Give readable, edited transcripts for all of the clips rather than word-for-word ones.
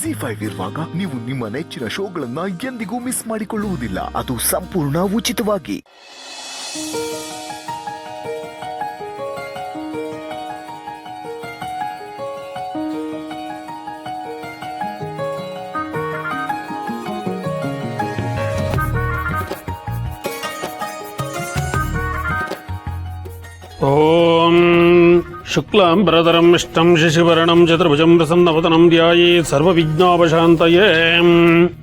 ZEE5 ಇರುವಾಗ ನೀವು ನಿಮ್ಮ ನೆಚ್ಚಿನ ಶೋಗಳನ್ನ ಎಂದಿಗೂ ಮಿಸ್ ಮಾಡಿಕೊಳ್ಳುವುದಿಲ್ಲ. ಅದು ಸಂಪೂರ್ಣ ಉಚಿತವಾಗಿ. ಓಂ ಶುಕ್ಲಾಂಬರಧರಂ ವಿಷ್ಣುಂ ಶಶಿವರ್ಣಂ ಚತುರ್ಭುಜಂ ಪ್ರಸನ್ನವದನಂ ಧ್ಯಾಯೇತ್ ಸರ್ವವಿಘ್ನೋಪಶಾಂತಯೇ.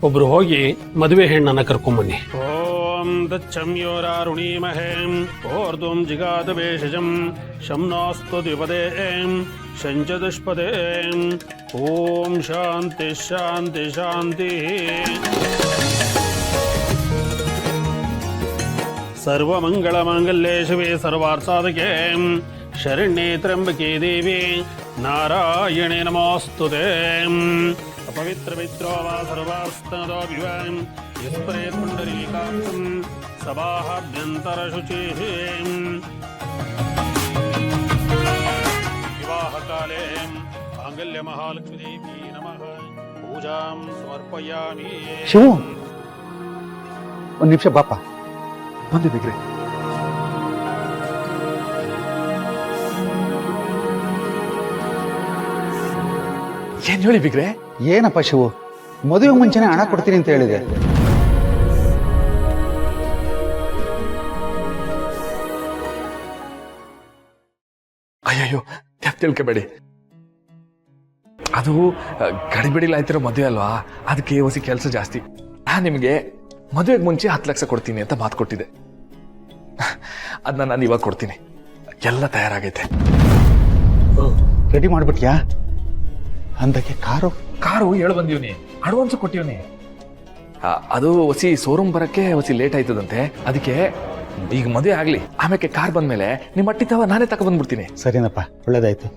ಒಬ್ರು ಹೋಗಿ ಮದುವೆ ಹೆಣ್ಣನ್ನ ಕರ್ಕೊಂಬನ್ನಿ. ಓಂ ದಚ್ಚಮ್ಯೋರಾರುಣೀಮಹೇ ಓರ್ಧ್ವಂ ಜಿಗಾತ ವೇಷಜಂ ಶಮ್ನಾಸ್ತು ದ್ವಿಪದೇ ಶಂಚದುಷ್ಪದೇ. ಓಂ ಶಾಂತಿ ಶಾಂತಿ ಶಾಂತಿ. ಸರ್ವಮಂಗಳಮಾಂಗಲ್ಯೇ ಶಿವೆ ಸರ್ವಾರ್ಥಸಾಧಕೆ ಶರಣ್ಯೇ ತ್ರ್ಯಂಬಕೆ ದೇವಿ ನಾರಾಯಣೇ ನಮೋಸ್ತುತೇ. ಅಪವಿತ್ರಮಿತ್ರೋ ವಾ ಸರ್ವಾಸ್ತನದೋ ವಿವಾಂ ಯಸ್ಪರೇತ್ ಪುಂಡರೀಕಾಕ್ಷಂ ಸಭಾಭ್ಯಂತರಶುಚಿಃ. ವಿವಾಹಕಾಲೇ ಮಾಂಗಲ್ಯ ಮಹಾಲಕ್ಷ್ಮೀ ದೇವಿ ನಮಃ ಪೂಜಾಂ ಸಮರ್ಪಯಾಮಿ. ಶಿವು, ಒಂದು ನಿಮಿಷ ಬಾಪ. ಬಂದೆ ಬಿಗ್ರೆ. ಏನ್ ಹೇಳಿ ಬಿಗ್ರೆ? ಏನಪ್ಪ ಶಿವು, ಮದುವೆ ಮುಂಚೆನೆ ಹಣ ಕೊಡ್ತೀನಿ ಅಂತ ಹೇಳಿದೆ. ಅಯ್ಯಯ್ಯೋ, ತಿಳ್ಕೊಬೇಡಿ. ಅದು ಗಡಿಬಿಡಿಲಾಯ್ತಿರೋ ಮದುವೆ ಅಲ್ವಾ, ಅದಕ್ಕೆ ಹೊಸಿ ಕೆಲಸ ಜಾಸ್ತಿ. ನಾನು ನಿಮಗೆ ಮದುವೆಗೆ ಮುಂಚೆ 10 ಲಕ್ಷ ಕೊಡ್ತೀನಿ ಅಂತ ಮಾತು ಕೊಟ್ಟಿದ್ದೆ. ಅದನ್ನ ನಾನು ಇವಾಗ ಕೊಡ್ತೀನಿ. ಎಲ್ಲ ತಯಾರಾಗೈತೆ. ರೆಡಿ ಮಾಡ್ಬಿಟ್ಯಾ? ಅಂದಕ್ಕೆ ಕಾರು ಹೇಳಿ ಬಂದೀವ್ನಿ, ಅಡ್ವಾನ್ಸ್ ಕೊಟ್ಟಿವ್ನಿ. ಅದು ಹೊಸಿ ಶೋರೂಮ್ ಬರಕ್ಕೆ ಹೊಸಿ ಲೇಟ್ ಆಯ್ತದಂತೆ. ಅದಕ್ಕೆ ಈಗ ಮದುವೆ ಆಗ್ಲಿ, ಆಮೇಲೆ ಕಾರ್ ಬಂದ್ಮೇಲೆ ನಿಮ್ಮ ಅಟ್ಟಿತವ ನಾನೇ ತಕ ಬಂದ್ಬಿಡ್ತೀನಿ. ಸರಿನಪ್ಪ, ಒಳ್ಳೇದಾಯ್ತು.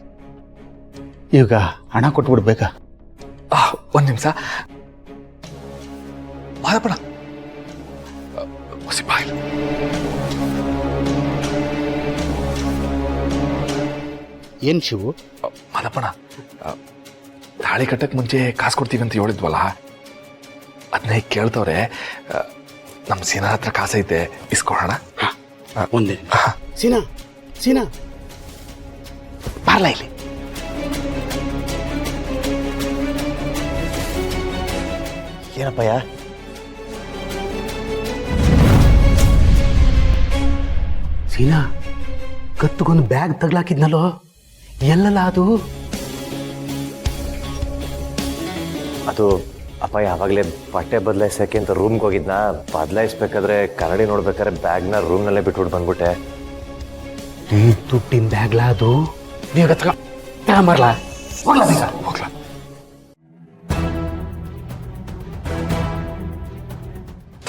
ಈಗ ಹಣ ಕೊಟ್ಬಿಡ್ಬೇಕಾ? ಒಂದ್ ನಿಮಿಷ ಮಾದಪ್ಪಣ, ಹೊಸಿ ಬಾಯ್. ಏನ್ ಶಿವು? ಮಾದಪ್ಪಣ, ತಾಳಿ ಕಟ್ಟಕ್ ಮುಂಚೆ ಕಾಸು ಕೊಡ್ತೀವಿ ಅಂತ ಹೇಳಿದ್ವಲ್ಲ, ಅದನ್ನೇ ಕೇಳ್ತವ್ರೆ. ನಮ್ಮ ಸೀನಾ ಹತ್ರ ಕಾಸೈತೆ, ಇಸ್ಕೊಳ್ಳೋಣ. ಒಂದೇ ಸೀನಾ ಬಾರ್ಲ ಇಲ್ಲಿ. ಏನಪ್ಪಯ್ಯ? ಸೀನಾ, ಕತ್ತುಗೊಂದು ಬ್ಯಾಗ್ ತಗ್ಲಾಕಿದ್ನಲ್ಲೋ, ಎಲ್ಲಲ್ಲ ಅದು? ಅದು ಅಪ್ಪ ಯಾವಾಗಲೇ ಬಟ್ಟೆ ಬದಲಾಯಿಸೋಕೆ ಅಂತ ರೂಮ್ಗೆ ಹೋಗಿದ್ನ. ಬದಲಾಯಿಸ್ಬೇಕಾದ್ರೆ ಕನ್ನಡಿ ನೋಡ್ಬೇಕಾದ್ರೆ ಬ್ಯಾಗ್ನ ರೂಮ್ನಲ್ಲೇ ಬಿಟ್ಬಿಟ್ಟು ಬಂದ್ಬಿಟ್ಟೆ. ದುಡ್ಡಿನ ಬ್ಯಾಗ್ಲಾ ಅದು? ಬೇಗ ತಗೊಂಬರ್ಲಾ? ಹೋಗ್ಲಾ ಬೇಗ ಹೋಗ್ಲಾ?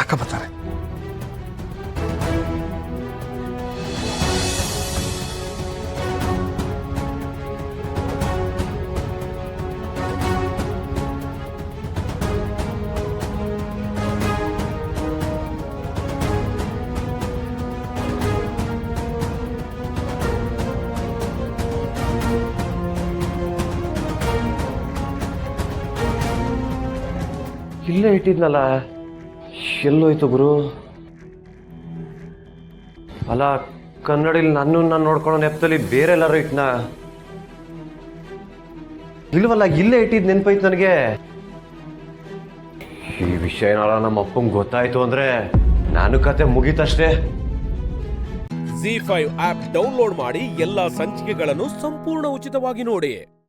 ತಕ್ಕ ಬರ್ತಾರೆ. ಇಲ್ಲೇ ಇಟ್ಟಿದ್ನಲ್ಲ, ಎಲ್ಲೋಯ್ತು ಗುರು? ಅಲ್ಲ, ಕನ್ನಡಿಲಿ ನಾನು ನೋಡ್ಕೊಳ್ಳೋ ನೆಪದಲ್ಲಿ ಬೇರೆ ಎಲ್ಲರೂ ಇಟ್ನ ಇಲ್ವಲ್ಲ, ಇಲ್ಲೇ ಇಟ್ಟಿದ್ ನೆನ್ಪೈತು ನನಗೆ. ಈ ವಿಷಯ ಏನಾರ ನಮ್ಮ ಅಪ್ಪಂಗೆ ಗೊತ್ತಾಯ್ತು ಅಂದ್ರೆ ನಾನು ಕತೆ ಮುಗೀತಷ್ಟೇ. ZEE5 ಆಪ್ ಡೌನ್ಲೋಡ್ ಮಾಡಿ ಎಲ್ಲಾ ಸಂಚಿಕೆಗಳನ್ನು ಸಂಪೂರ್ಣ ಉಚಿತವಾಗಿ ನೋಡಿ.